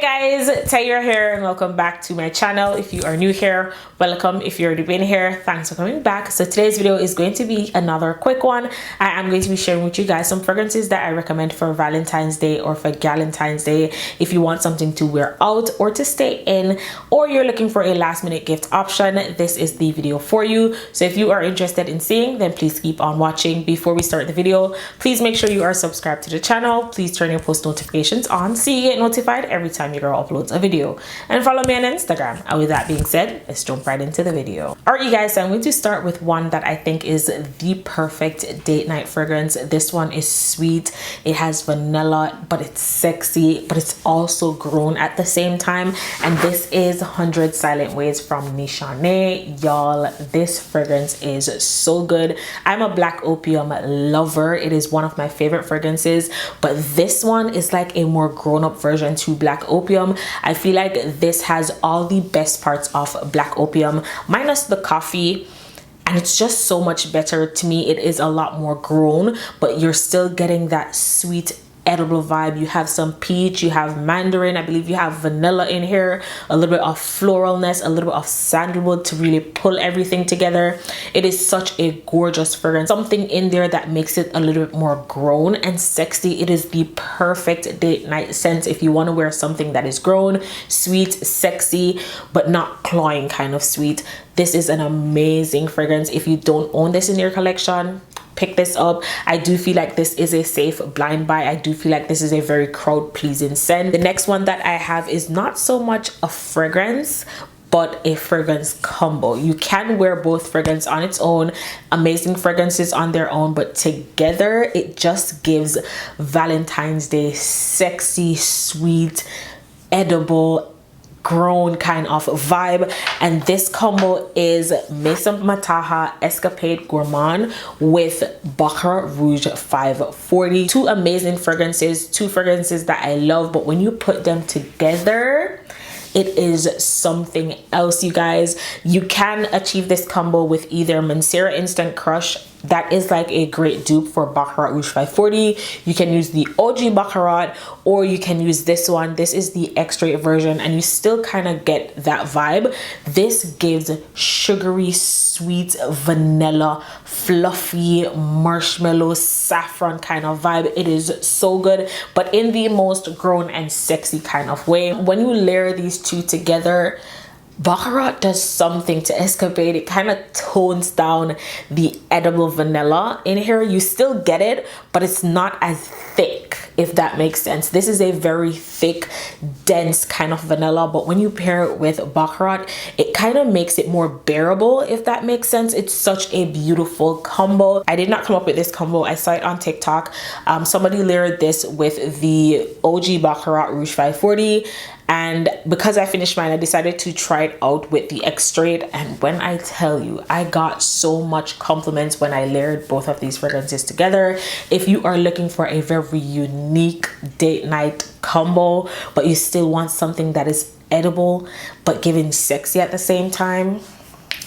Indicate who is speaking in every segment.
Speaker 1: Guys, Janeiro here and welcome back to my channel. If you are new here, welcome. If you've already been here, thanks for coming back. So today's video is going to be another quick one. I am going to be sharing with you guys some fragrances that I recommend for Valentine's Day or for Galentine's Day. If you want something to wear out or to stay in, or you're looking for a last minute gift option, this is the video for you. So if you are interested in seeing, then please keep on watching. Before we start the video, please make sure you are subscribed to the channel. Please turn your post notifications on so you get notified every time your girl uploads a video, and follow me on Instagram. And with that being said, let's jump right into the video. All right, you guys, so I'm going to start with one that I think is the perfect date night fragrance. This one is sweet, it has vanilla, but it's sexy, but it's also grown at the same time. And this is 100 Silent Ways from Nishane. Y'all, this fragrance is so good. I'm a black opium lover. It is one of my favorite fragrances, but this one is like a more grown-up version to black opium. I feel like this has all the best parts of black opium minus the coffee, and it's just so much better. To me, it is a lot more grown, but you're still getting that sweet edible vibe. You have some peach, you have mandarin, I believe you have vanilla in here, a little bit of floralness, a little bit of sandalwood to really pull everything together. It is such a gorgeous fragrance. Something in there that makes it a little bit more grown and sexy. It is the perfect date night scent if you want to wear something that is grown, sweet, sexy, but not cloying kind of sweet. This is an amazing fragrance. If you don't own this in your collection, pick this up. I do feel like this is a safe blind buy. I do feel like this is a very crowd pleasing scent. The next one that I have is not so much a fragrance, but a fragrance combo. You can wear both fragrance on its own, amazing fragrances on their own, but together it just gives Valentine's Day sexy, sweet, edible, grown kind of vibe. And this combo is Maison Mataha Escapade Gourmand with Baccarat Rouge 540. Two amazing fragrances, two fragrances that I love, but when you put them together, it is something else, you guys. You can achieve this combo with either Mancera Instant Crush. That is like a great dupe for Baccarat Rouge 540. You can use the OG Baccarat, or you can use this one. This is the extrait version, and you still kind of get that vibe. This gives sugary, sweet, vanilla, fluffy, marshmallow, saffron kind of vibe. It is so good, but in the most grown and sexy kind of way. When you layer these two together, Baccarat does something to Escapade. It kind of tones down the edible vanilla in here. You still get it, but it's not as thick, if that makes sense. This is a very thick, dense kind of vanilla, but when you pair it with Baccarat, it kind of makes it more bearable, if that makes sense. It's such a beautiful combo. I did not come up with this combo. I saw it on TikTok. Somebody layered this with the OG Baccarat Rouge 540. And because I finished mine, I decided to try it out with the extrait. And when I tell you, I got so much compliments when I layered both of these fragrances together. If you are looking for a very unique date night combo, but you still want something that is edible, but giving sexy at the same time,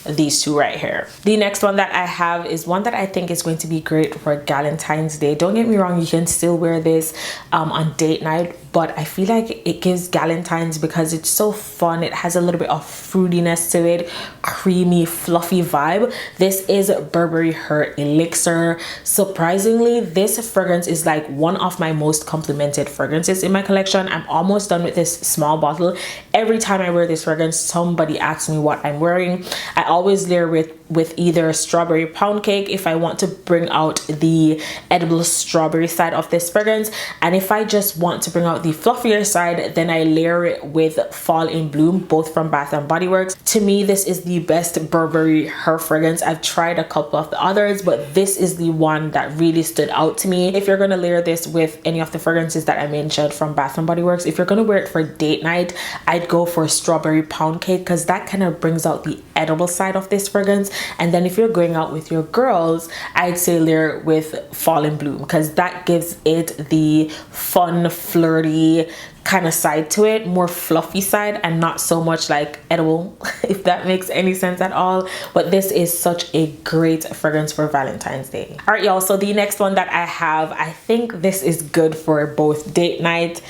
Speaker 1: these two right here. The next one that I have is one that I think is going to be great for Galentine's Day. Don't get me wrong, you can still wear this on date night, but I feel like it gives Galentine's because it's so fun. It has a little bit of fruitiness to it, creamy, fluffy vibe. This is Burberry Her Elixir. Surprisingly, this fragrance is like one of my most complimented fragrances in my collection. I'm almost done with this small bottle. Every time I wear this fragrance, somebody asks me what I'm wearing. I always layer with either strawberry pound cake if I want to bring out the edible strawberry side of this fragrance, and if I just want to bring out the fluffier side, then I layer it with Fall in Bloom, both from Bath and Body Works. To me, this is the best Burberry Her fragrance. I've tried a couple of the others, but this is the one that really stood out to me. If you're going to layer this with any of the fragrances that I mentioned from Bath and Body Works, if you're going to wear it for date night, I'd go for strawberry pound cake because that kind of brings out the edible side of this fragrance. And then if you're going out with your girls, I'd say layer with Fall in Bloom because that gives it the fun, flirty kind of side to it, more fluffy side, and not so much like edible, if that makes any sense at all. But this is such a great fragrance for Valentine's Day. All right, y'all, so the next one that I have, I think this is good for both date night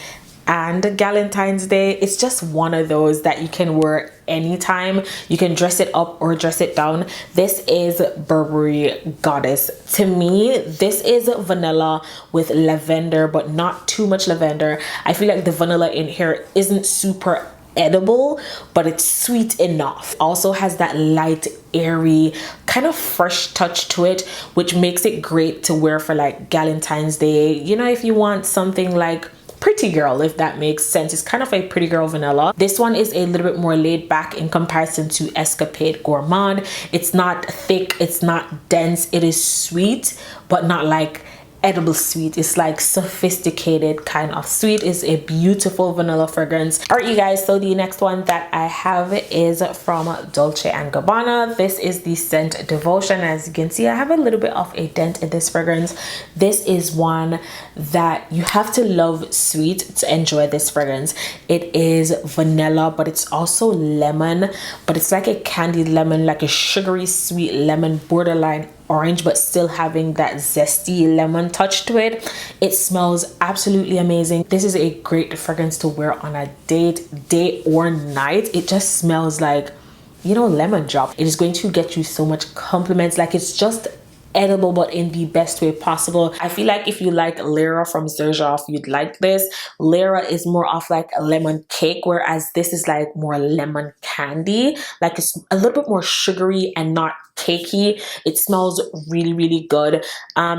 Speaker 1: and Galentine's Day. It's just one of those that you can wear anytime. You can dress it up or dress it down. This is Burberry Goddess. To me, this is vanilla with lavender, but not too much lavender. I feel like the vanilla in here isn't super edible, but it's sweet enough. Also has that light, airy, kind of fresh touch to it, which makes it great to wear for like Galentine's Day. You know, if you want something like pretty girl, if that makes sense. It's kind of a pretty girl vanilla. This one is a little bit more laid back in comparison to Escapade Gourmand. It's not thick, it's not dense. It is sweet, but not like edible sweet. It's like sophisticated kind of sweet. Is a beautiful vanilla fragrance. All right, you guys, so the next one that I have is from Dolce and Gabbana. This is the scent Devotion. As you can see, I have a little bit of a dent in this fragrance. This is one that you have to love sweet to enjoy this fragrance. It is vanilla, but it's also lemon, but it's like a candied lemon, like a sugary sweet lemon, borderline orange, but still having that zesty lemon touch to it. It smells absolutely amazing. This is a great fragrance to wear on a date, day or night. It just smells like, you know, lemon drop. It is going to get you so much compliments. Like, it's just edible, but in the best way possible. I feel like if you like Lyra from Xerjoff, you'd like this. Lyra is more of like a lemon cake, whereas this is like more lemon candy. Like, it's a little bit more sugary and not cakey. It smells really good.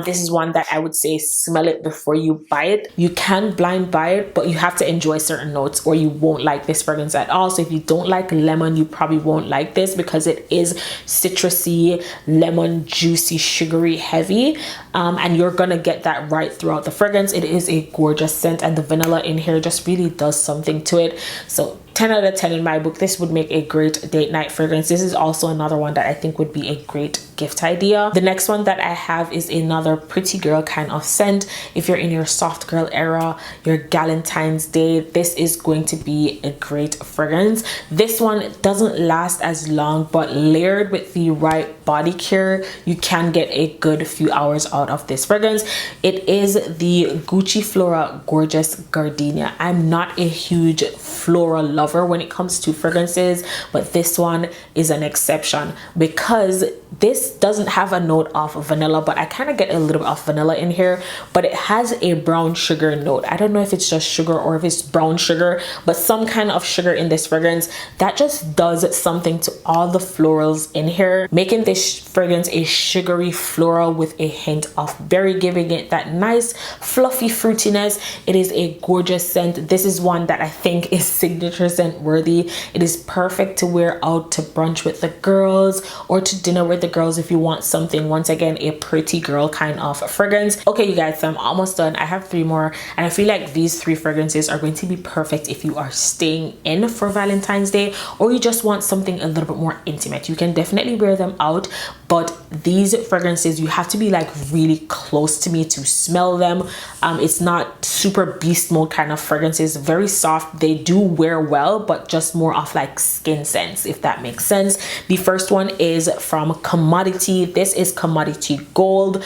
Speaker 1: This is one that I would say smell it before you buy it. You can blind buy it, but you have to enjoy certain notes or you won't like this fragrance at all. So if you don't like lemon, you probably won't like this because it is citrusy, lemon, juicy, sugary, heavy, and you're gonna get that right throughout the fragrance. It is a gorgeous scent, and the vanilla in here just really does something to it. So 10 out of 10 in my book. This would make a great date night fragrance. This is also another one that I think would be a great gift idea. The next one that I have is another pretty girl kind of scent. If you're in your soft girl era, your Galentine's Day, this is going to be a great fragrance. This one doesn't last as long, but layered with the right body care, you can get a good few hours out of this fragrance. It is the Gucci Flora Gorgeous Gardenia. I'm not a huge Flora lover when it comes to fragrances, but this one is an exception because this doesn't have a note of vanilla, but I kind of get a little bit of vanilla in here, but it has a brown sugar note. I don't know if it's just sugar or if it's brown sugar, but some kind of sugar in this fragrance that just does something to all the florals in here, making this fragrance a sugary floral with a hint of berry, giving it that nice fluffy fruitiness. It is a gorgeous scent. This is one that I think is signature scent worthy. It is perfect to wear out to brunch with the girls or to dinner with the girls if you want something, once again, a pretty girl kind of fragrance. Okay, you guys, so I'm almost done. I have 3 more, and I feel like these 3 fragrances are going to be perfect if you are staying in for Valentine's Day or you just want something a little bit more intimate. You can definitely wear them out, but these fragrances, you have to be like really close to me to smell them. It's not super beast mode kind of fragrances, very soft. They do wear well, but just more of like skin scents, if that makes sense. The first one is from Commodity. This is Commodity Gold.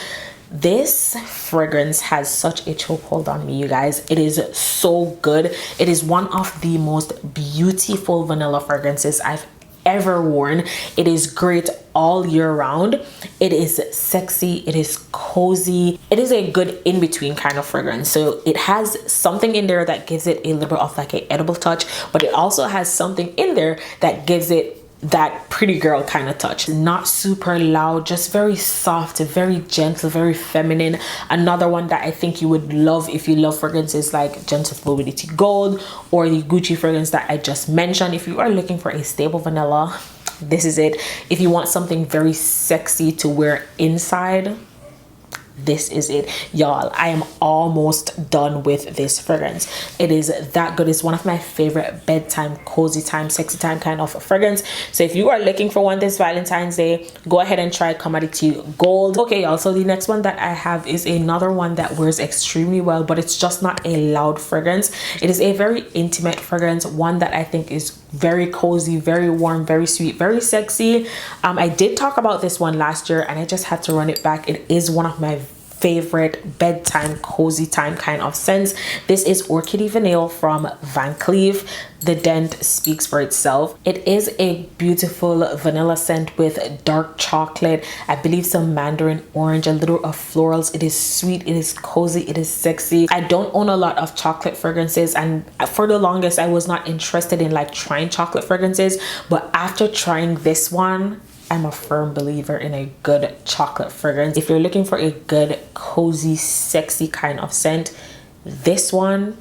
Speaker 1: This fragrance has such a chokehold on me, you guys. It is so good. It is one of the most beautiful vanilla fragrances I've ever worn. It is great all year round. It is sexy, it is cozy, it is a good in-between kind of fragrance. So it has something in there that gives it a little bit of like an edible touch, but it also has something in there that gives it that pretty girl kind of touch. Not super loud, just very soft, very gentle, very feminine. Another one that I think you would love if you love fragrances like Gentle Fluidity Gold or the Gucci fragrance that I just mentioned. If you are looking for a stable vanilla, this is it. If you want something very sexy to wear inside, this is it, y'all. I am almost done with this fragrance. It is that good. It's one of my favorite bedtime, cozy time, sexy time kind of fragrance. So if you are looking for one this Valentine's Day, go ahead and try Commodity Gold. Okay, y'all, so the next one that I have is another one that wears extremely well, but it's just not a loud fragrance. It is a very intimate fragrance, one that I think is very cozy, very warm, very sweet, very sexy. I did talk about this one last year and I just had to run it back. It is one of my favorite bedtime cozy time kind of scents. This is Orchid Vanille from Van Cleef. The dent speaks for itself. It is a beautiful vanilla scent with dark chocolate, I believe some mandarin orange, a little of florals. It is sweet, it is cozy, it is sexy. I don't own a lot of chocolate fragrances, and for the longest I was not interested in like trying chocolate fragrances, but after trying this one, I'm a firm believer in a good chocolate fragrance. If you're looking for a good cozy sexy kind of scent, this one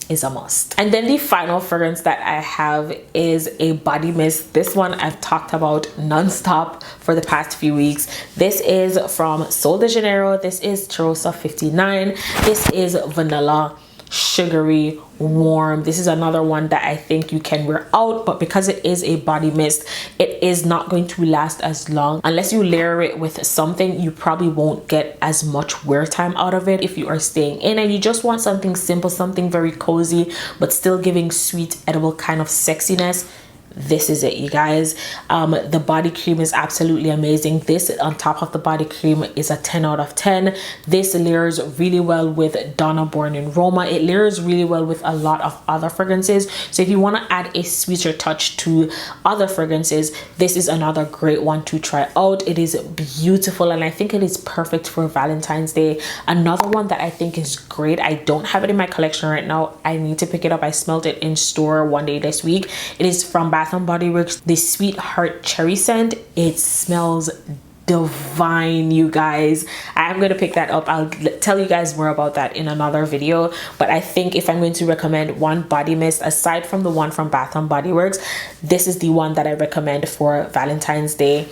Speaker 1: is a must. And then the final fragrance that I have is a body mist. This one I've talked about non-stop for the past few weeks. This is from Sode Janeiro. This is Cheirosa 59. This is vanilla, sugary, warm. This is another one that I think you can wear out, but because it is a body mist, it is not going to last as long. Unless you layer it with something, you probably won't get as much wear time out of it if you are staying in and you just want something simple, something very cozy, but still giving sweet, edible kind of sexiness. This is it, you guys. The body cream is absolutely amazing. This on top of the body cream is a 10 out of 10. This layers really well with Donna Born in Roma. It layers really well with a lot of other fragrances. So if you want to add a sweeter touch to other fragrances, this is another great one to try out. It is beautiful and I think it is perfect for Valentine's Day. Another one that I think is great, I don't have it in my collection right now, I need to pick it up. I smelled it in store one day this week. It is from Bath & Body Works, the Sweetheart Cherry scent. It smells divine, you guys. I'm going to pick that up. I'll tell you guys more about that in another video, but I think if I'm going to recommend one body mist aside from the one from Bath & Body Works, this is the one that I recommend for Valentine's Day.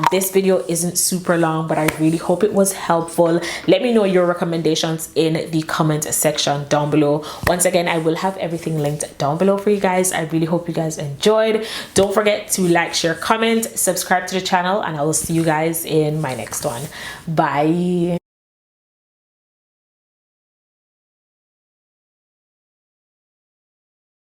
Speaker 1: This video isn't super long, but I really hope it was helpful. Let me know your recommendations in the comment section down below. Once again, I will have everything linked down below for you guys. I really hope you guys enjoyed. Don't forget to like, share, comment, subscribe to the channel, and I will see you guys in my next one. Bye.